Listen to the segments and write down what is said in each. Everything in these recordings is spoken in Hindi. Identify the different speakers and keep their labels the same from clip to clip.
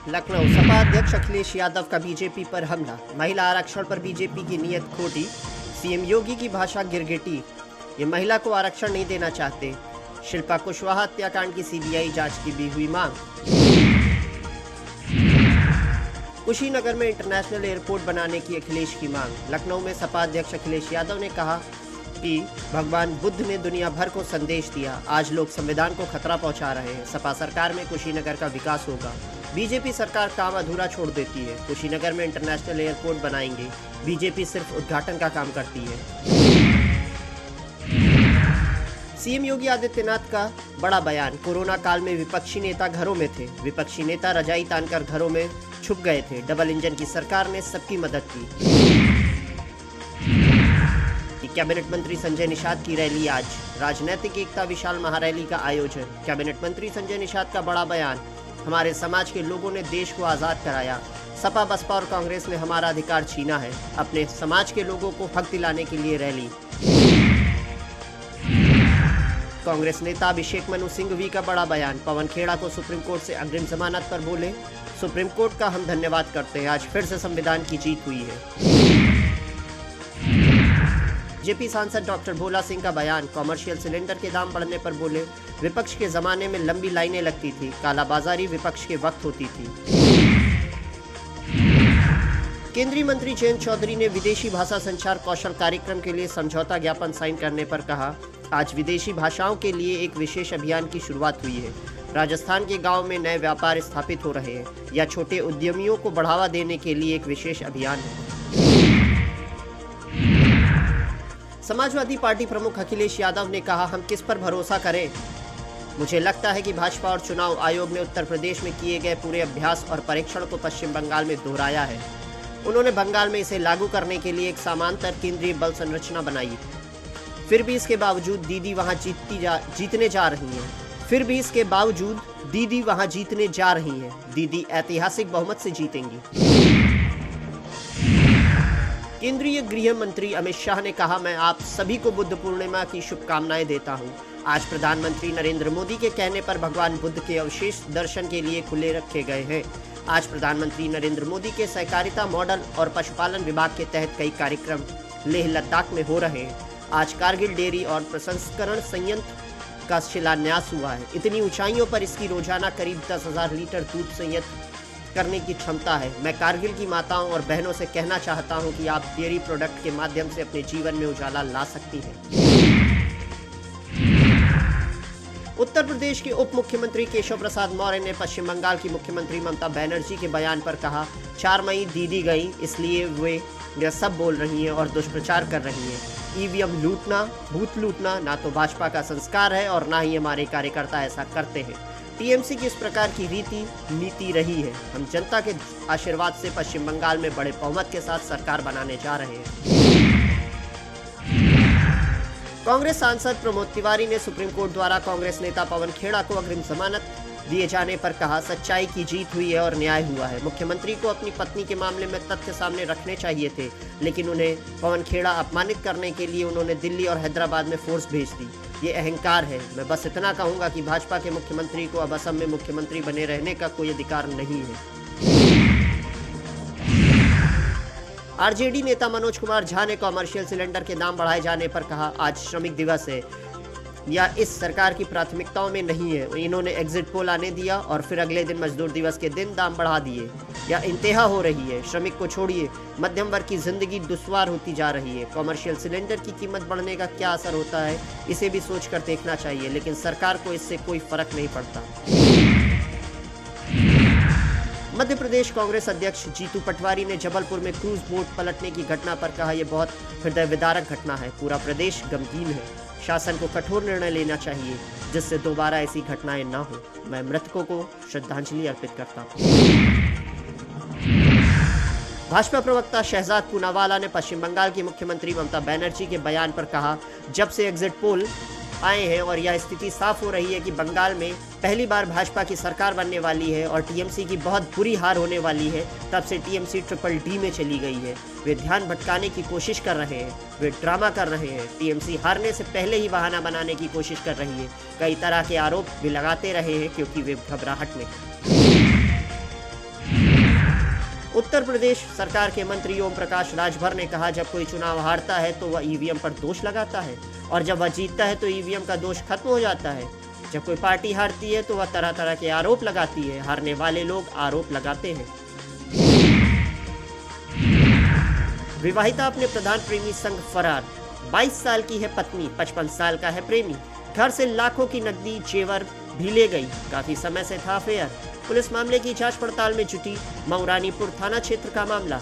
Speaker 1: लखनऊ सपा अध्यक्ष अखिलेश यादव का बीजेपी पर हमला। महिला आरक्षण पर बीजेपी की नीयत खोटी। सीएम योगी की भाषा गिरगिटी। ये महिला को आरक्षण नहीं देना चाहते। शिल्पा कुशवाहा हत्याकांड की सीबीआई जांच की भी हुई मांग। कुशीनगर में इंटरनेशनल एयरपोर्ट बनाने की अखिलेश की मांग। लखनऊ में सपा अध्यक्ष अखिलेश यादव ने कहा कि भगवान बुद्ध ने दुनिया भर को संदेश दिया, आज लोग संविधान को खतरा पहुंचा रहे हैं। सपा सरकार में कुशीनगर का विकास होगा। बीजेपी सरकार काम अधूरा छोड़ देती है। कुशीनगर में इंटरनेशनल एयरपोर्ट बनाएंगे। बीजेपी सिर्फ उद्घाटन का काम करती है। सीएम योगी आदित्यनाथ का बड़ा बयान। कोरोना काल में विपक्षी नेता घरों में थे। विपक्षी नेता रजाई तानकर घरों में छुप गए थे। डबल इंजन की सरकार ने सबकी मदद की। कैबिनेट मंत्री संजय निषाद की रैली आज। राजनीतिक एकता विशाल महारैली का आयोजन। कैबिनेट मंत्री संजय निषाद का बड़ा बयान। हमारे समाज के लोगों ने देश को आज़ाद कराया। सपा बसपा और कांग्रेस ने हमारा अधिकार छीना है। अपने समाज के लोगों को हक दिलाने के लिए रैली। कांग्रेस नेता अभिषेक मनु सिंघवी का बड़ा बयान। पवन खेड़ा को सुप्रीम कोर्ट से अग्रिम जमानत पर बोले, सुप्रीम कोर्ट का हम धन्यवाद करते हैं, आज फिर से संविधान की जीत हुई है। जेपी सांसद डॉक्टर भोला सिंह का बयान। कॉमर्शियल सिलेंडर के दाम बढ़ने पर बोले, विपक्ष के जमाने में लंबी लाइनें लगती थी, कालाबाजारी विपक्ष के वक्त होती थी। केंद्रीय मंत्री जयंत चौधरी ने विदेशी भाषा संचार कौशल कार्यक्रम के लिए समझौता ज्ञापन साइन करने पर कहा, आज विदेशी भाषाओं के लिए एक विशेष अभियान की शुरुआत हुई है। राजस्थान के गांव में नए व्यापार स्थापित हो रहे हैं या छोटे उद्यमियों को बढ़ावा देने के लिए एक विशेष अभियान है। समाजवादी पार्टी प्रमुख अखिलेश यादव ने कहा, हम किस पर भरोसा करें। मुझे लगता है कि भाजपा और चुनाव आयोग ने उत्तर प्रदेश में किए गए पूरे अभ्यास और परीक्षण को पश्चिम बंगाल में दोहराया है। उन्होंने बंगाल में इसे लागू करने के लिए एक समांतर केंद्रीय बल संरचना बनाई। फिर भी इसके बावजूद दीदी वहां जीतने जा रही हैं। दीदी ऐतिहासिक बहुमत से जीतेंगी। केंद्रीय गृह मंत्री अमित शाह ने कहा, मैं आप सभी को बुद्ध पूर्णिमा की शुभकामनाएं देता हूं। आज प्रधानमंत्री नरेंद्र मोदी के कहने पर भगवान बुद्ध के अवशेष दर्शन के लिए खुले रखे गए हैं। आज प्रधानमंत्री नरेंद्र मोदी के सहकारिता मॉडल और पशुपालन विभाग के तहत कई कार्यक्रम लेह लद्दाख में हो रहे हैं। आज कारगिल डेयरी और प्रसंस्करण संयंत्र का शिलान्यास हुआ है। इतनी ऊंचाइयों पर इसकी रोजाना करीब 10,000 लीटर दूध संयंत्र करने की क्षमता है। मैं कारगिल की माताओं और बहनों से कहना चाहता हूं कि आप डेयरी प्रोडक्ट के माध्यम से अपने जीवन में उजाला ला सकती हैं। उत्तर प्रदेश के उप मुख्यमंत्री केशव प्रसाद मौर्य ने पश्चिम बंगाल की मुख्यमंत्री ममता बनर्जी के बयान पर कहा, 4 मई दीदी गई, इसलिए वे यह सब बोल रही हैं और दुष्प्रचार कर रही हैं। ईवीएम लूटना, बूथ लूटना ना तो भाजपा का संस्कार है और ना ही हमारे कार्यकर्ता ऐसा करते हैं। टीएमसी की इस प्रकार की नीति रही है। हम जनता के आशीर्वाद से पश्चिम बंगाल में बड़े बहुमत के साथ सरकार बनाने जा रहे हैं। कांग्रेस सांसद प्रमोद तिवारी ने सुप्रीम कोर्ट द्वारा कांग्रेस नेता पवन खेड़ा को अग्रिम जमानत दिए जाने पर कहा, सच्चाई की जीत हुई है और न्याय हुआ है। मुख्यमंत्री को अपनी पत्नी के मामले में तथ्य सामने रखने चाहिए थे, लेकिन उन्हें पवन खेड़ा अपमानित करने के लिए उन्होंने दिल्ली और हैदराबाद में फोर्स भेज दी। ये अहंकार है। मैं बस इतना कहूंगा कि भाजपा के मुख्यमंत्री को अब असम में मुख्यमंत्री बने रहने का कोई अधिकार नहीं है। आरजेडी नेता मनोज कुमार झा ने कॉमर्शियल सिलेंडर के दाम बढ़ाए जाने पर कहा, आज श्रमिक दिवस है या इस सरकार की प्राथमिकताओं में नहीं है। इन्होंने एग्जिट पोल आने दिया और फिर अगले दिन मजदूर दिवस के दिन दाम बढ़ा दिए। या इंतहा हो रही है। श्रमिक को छोड़िए, मध्यम वर्ग की जिंदगी दुश्वार होती जा रही है। कॉमर्शियल सिलेंडर की कीमत बढ़ने का क्या असर होता है, इसे भी सोचकर देखना चाहिए, लेकिन सरकार को इससे कोई फर्क नहीं पड़ता। मध्य प्रदेश कांग्रेस अध्यक्ष जीतू पटवारी ने जबलपुर में क्रूज बोट पलटने की घटना पर कहा, यह बहुत हृदय विदारक घटना है। पूरा प्रदेश गमगीन है। शासन को कठोर निर्णय लेना चाहिए जिससे दोबारा ऐसी घटनाएं ना हो। मैं मृतकों को श्रद्धांजलि अर्पित करता हूं। भाजपा प्रवक्ता शहजाद पूनावाला ने पश्चिम बंगाल की मुख्यमंत्री ममता बनर्जी के बयान पर कहा, जब से एग्जिट पोल आए हैं और यह स्थिति साफ हो रही है कि बंगाल में पहली बार भाजपा की सरकार बनने वाली है और टीएमसी की बहुत बुरी हार होने वाली है, तब से टीएमसी ट्रिपल डी में चली गई है। वे ध्यान भटकाने की कोशिश कर रहे हैं, वे ड्रामा कर रहे हैं। टीएमसी हारने से पहले ही बहाना बनाने की कोशिश कर रही है। कई तरह के आरोप भी लगाते रहे हैं क्योंकि वे घबराहट में हैं। उत्तर प्रदेश सरकार के मंत्री ओम प्रकाश राजभर ने कहा, जब कोई चुनाव हारता है तो वह ईवीएम पर दोष लगाता है और जब वह जीतता है तो ईवीएम का दोष खत्म हो जाता है। जब कोई पार्टी हारती है तो वह तरह तरह के आरोप लगाती है। हारने वाले लोग आरोप लगाते हैं। विवाहिता अपने प्रधान प्रेमी संग फरार। 22 साल की है पत्नी, 55 साल का है प्रेमी। घर से लाखों की नकदी जेवर भी ले गई। काफी समय से था अफेयर। पुलिस मामले की जांच पड़ताल में जुटी। मऊरानीपुर थाना क्षेत्र का मामला।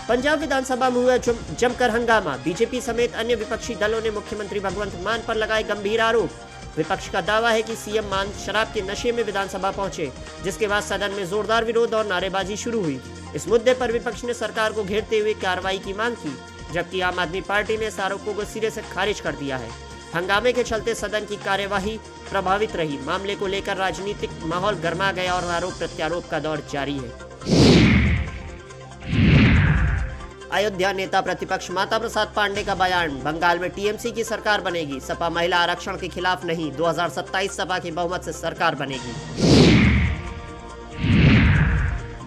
Speaker 1: पंजाब विधानसभा में हुआ जमकर हंगामा। बीजेपी समेत अन्य विपक्षी दलों ने मुख्यमंत्री भगवंत मान पर लगाए गंभीर आरोप। विपक्ष का दावा है कि सीएम मान शराब के नशे में विधानसभा पहुंचे, जिसके बाद सदन में जोरदार विरोध और नारेबाजी शुरू हुई। इस मुद्दे पर विपक्ष ने सरकार को घेरते हुए कार्रवाई की मांग की, जबकि आम आदमी पार्टी ने इस आरोपों को सिरे से खारिज कर दिया है। हंगामे के चलते सदन की कार्यवाही प्रभावित रही। मामले को लेकर राजनीतिक माहौल गर्मा गया और आरोप प्रत्यारोप का दौर जारी है। अयोध्या नेता प्रतिपक्ष माता प्रसाद पांडे का बयान। बंगाल में टीएमसी की सरकार बनेगी। सपा महिला आरक्षण के खिलाफ नहीं, 2027 सपा की बहुमत से सरकार बनेगी।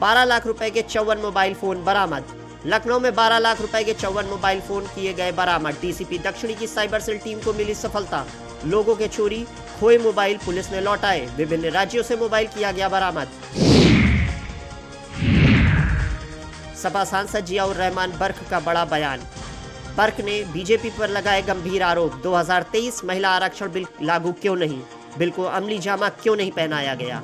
Speaker 1: 12 लाख रुपए के 54 मोबाइल फोन बरामद। लखनऊ में 12 लाख रुपए के 54 मोबाइल फोन किए गए बरामद। डीसीपी दक्षिणी की साइबर सेल टीम को मिली सफलता। लोगों के चोरी खोए मोबाइल पुलिस ने लौटाए। विभिन्न राज्यों से मोबाइल किया गया बरामद। सपा सांसद जियाउर रहमान बर्क का बड़ा बयान। बर्क ने बीजेपी पर लगाए गंभीर आरोप। 2023 महिला आरक्षण बिल लागू क्यों नहीं, बिल को अमली जामा क्यों नहीं पहनाया गया।